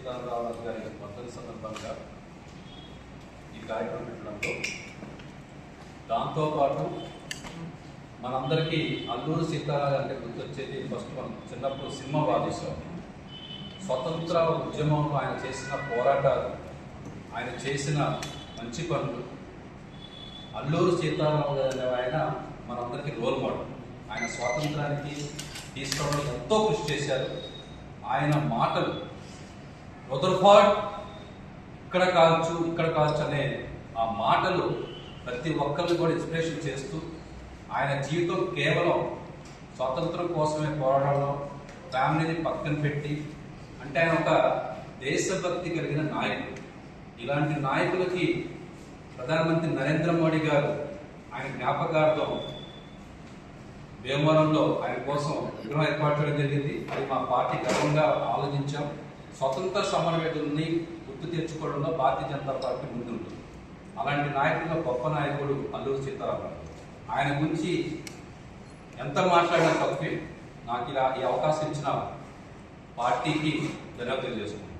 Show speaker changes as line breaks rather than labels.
సీతారామరాజు గారి వర్ధంతి సందర్భంగా ఈ కార్యక్రమం పెట్టడంలో దాంతోపాటు మనందరికీ అల్లూరి సీతారామరాజు అంటే గుర్తొచ్చేది ఫస్ట్ మనం చిన్నప్పుడు సినిమా బాధిస్తాం. స్వతంత్ర ఉద్యమంలో ఆయన చేసిన పోరాటాలు, ఆయన చేసిన మంచి పనులు, అల్లూరి సీతారామరాజు అనే ఆయన మనందరికీ రోల్ మోడల్. ఆయన స్వాతంత్రానికి తీసుకోవడం ఎంతో కృషి చేశారు. ఆయన మాటలు రొదర్ఫర్డ్ ఇక్కడ కావచ్చు అనే ఆ మాటలు ప్రతి ఒక్కరిని కూడా ఇన్స్పిరేషన్ చేస్తూ ఆయన జీవితం కేవలం స్వాతంత్రం కోసమే పోరాడడం, ఫ్యామిలీని పక్కన పెట్టి, అంటే ఆయన ఒక దేశభక్తి కలిగిన నాయకుడు. ఇలాంటి నాయకులకి ప్రధానమంత్రి నరేంద్ర మోడీ గారు ఆయన జ్ఞాపకార్థం భీమవరంలో ఆయన కోసం విగ్రహం ఏర్పాటు చేయడం జరిగింది. అది మా పార్టీ గర్వంగా ఆలోచించాం. స్వతంత్ర సమరయోధుల్ని గుర్తు తెచ్చుకోవడంలో భారతీయ జనతా పార్టీ ముందుంటుంది. అలాంటి నాయకుల్లో గొప్ప నాయకుడు అల్లూరి సీతారామరాజు. ఆయన గురించి ఎంత మాట్లాడినా తప్పే. నాకు ఇలా ఈ అవకాశం ఇచ్చిన పార్టీకి ధన్యవాదాలు తెలియజేస్తున్నాను.